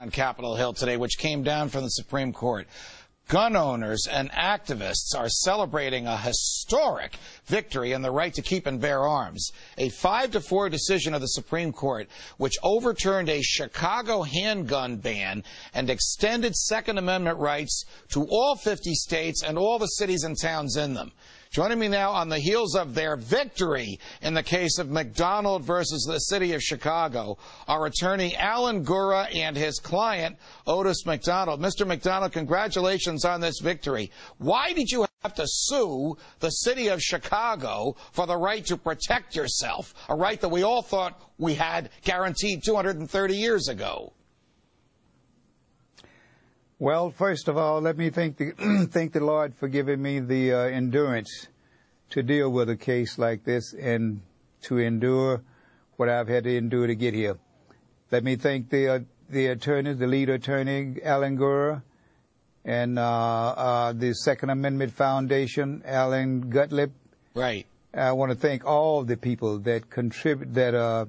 On Capitol Hill today, which came down from the Supreme Court. Gun owners and activists are celebrating a historic victory in the right to keep and bear arms. A 5-4 decision of the Supreme Court, which overturned a Chicago handgun ban and extended Second Amendment rights to all 50 states and all the cities and towns in them. Joining me now on the heels of their victory in the case of McDonald versus the city of Chicago, our attorney Alan Gura and his client Otis McDonald. Mr. McDonald, congratulations on this victory. Why did you have to sue the city of Chicago for the right to protect yourself, a right that we all thought we had guaranteed 230 years ago? Well, first of all, let me thank the Lord for giving me the endurance to deal with a case like this and to endure what I've had to endure to get here. Let me thank the attorney, the lead attorney, Alan Gura, and the Second Amendment Foundation, Alan Gottlieb. Right. I want to thank all the people that contribute, that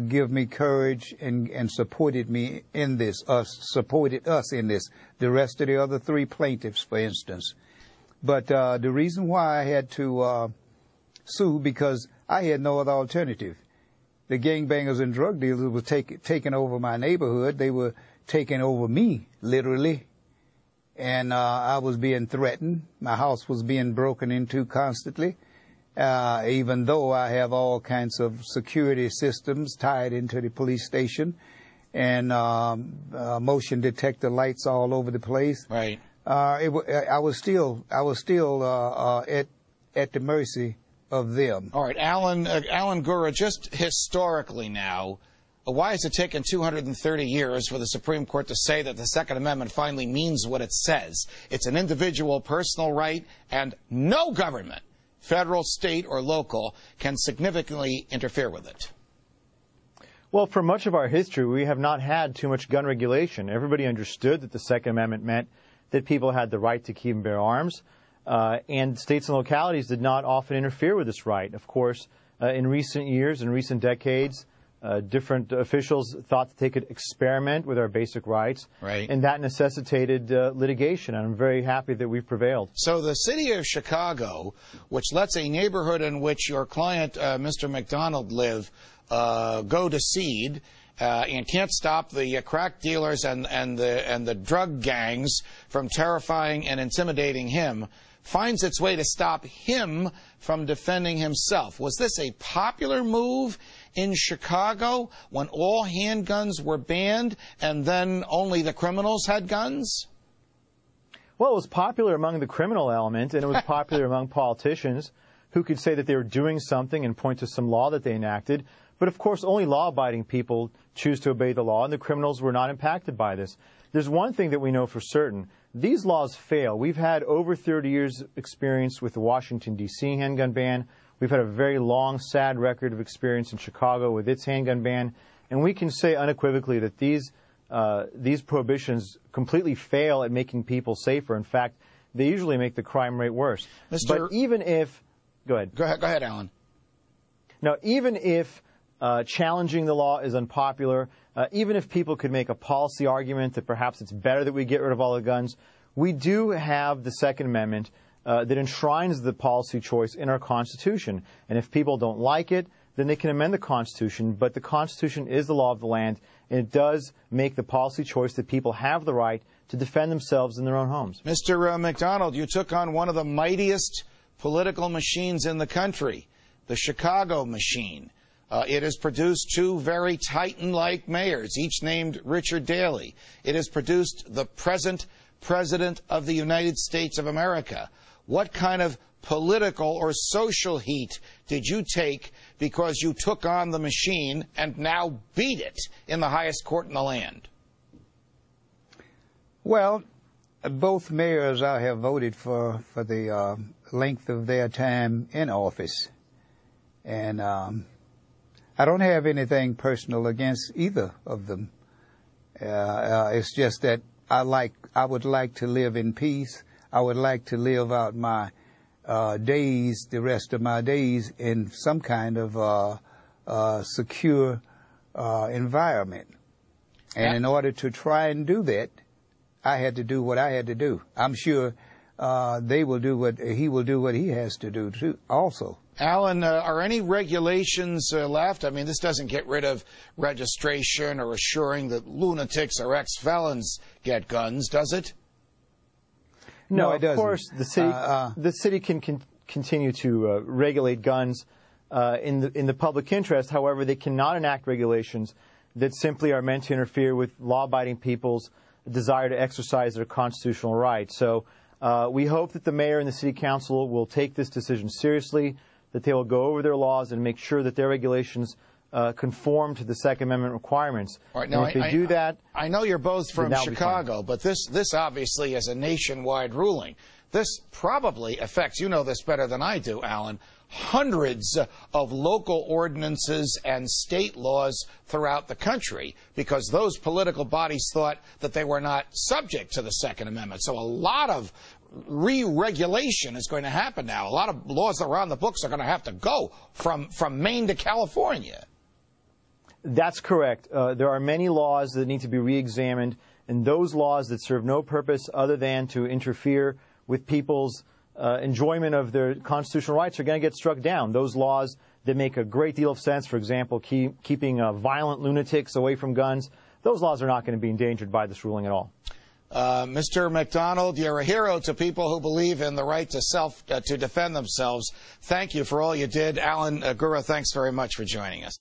give me courage and supported me in this, supported us in this, the rest of the other three plaintiffs, for instance. But the reason why I had to sue, because I had no other alternative. The gangbangers and drug dealers were taking over my neighborhood. They were taking over me, literally. And I was being threatened. My house was being broken into constantly. Even though I have all kinds of security systems tied into the police station and motion detector lights all over the place. Right. I was still at the mercy of them. All right, Alan Gura, just historically now, why has it taken 230 years for the Supreme Court to say that the Second Amendment finally means what it says? It's an individual personal right, and no government, federal, state, or local, can significantly interfere with it? Well, for much of our history, we have not had too much gun regulation. Everybody understood that the Second Amendment meant that people had the right to keep and bear arms, and states and localities did not often interfere with this right. Of course, in recent years, in recent decades, different officials thought that they could experiment with our basic rights, right, and that necessitated litigation, and I'm very happy that we've prevailed. So the city of Chicago, which lets a neighborhood in which your client, Mr. McDonald, live, go to seed, and can't stop the crack dealers and the drug gangs from terrifying and intimidating him, finds its way to stop him from defending himself. Was this a popular move in Chicago when all handguns were banned and then only the criminals had guns? Well, it was popular among the criminal element, and it was popular among politicians who could say that they were doing something and point to some law that they enacted. But, of course, only law-abiding people choose to obey the law, and the criminals were not impacted by this. There's one thing that we know for certain. These laws fail. We've had over 30 years' experience with the Washington, D.C. handgun ban. We've had a very long, sad record of experience in Chicago with its handgun ban. And we can say unequivocally that these prohibitions completely fail at making people safer. In fact, they usually make the crime rate worse. But even if... Go ahead. Go ahead, Alan. Now, even if challenging the law is unpopular, even if people could make a policy argument that perhaps it's better that we get rid of all the guns, we do have the Second Amendment that enshrines the policy choice in our Constitution. And if people don't like it, then they can amend the Constitution. But the Constitution is the law of the land, and it does make the policy choice that people have the right to defend themselves in their own homes. Mr. McDonald, you took on one of the mightiest political machines in the country, the Chicago machine. It has produced two very Titan-like mayors, each named Richard Daley. It has produced the present President of the United States of America. What kind of political or social heat did you take because you took on the machine and now beat it in the highest court in the land? Well, both mayors I have voted for the length of their time in office. And I don't have anything personal against either of them. It's just that I would like to live in peace. I would like to live out my days, the rest of my days, in some kind of secure environment. And in order to try and do that, I had to do what I had to do. I'm sure he will do what he has to do too, also. Alan, are any regulations left? I mean, this doesn't get rid of registration or assuring that lunatics or ex-felons get guns, does it? No, it doesn't. Of course, the city can continue to regulate guns in the public interest. However, they cannot enact regulations that simply are meant to interfere with law-abiding people's desire to exercise their constitutional rights. So we hope that the mayor and the city council will take this decision seriously, that they will go over their laws and make sure that their regulations conform to the Second Amendment requirements. All right, now, and if they do that, I know you're both from Chicago, but this obviously is a nationwide ruling. This probably affects, you know this better than I do, Alan, hundreds of local ordinances and state laws throughout the country, because those political bodies thought that they were not subject to the Second Amendment. So a lot of re-regulation is going to happen now. A lot of laws that were on the books are going to have to go from Maine to California. That's correct. There are many laws that need to be re-examined, and those laws that serve no purpose other than to interfere with people's enjoyment of their constitutional rights are going to get struck down. Those laws that make a great deal of sense, for example, keeping violent lunatics away from guns, those laws are not going to be endangered by this ruling at all. Mr. McDonald, you're a hero to people who believe in the right to defend themselves. Thank you for all you did. Alan Gura, thanks very much for joining us.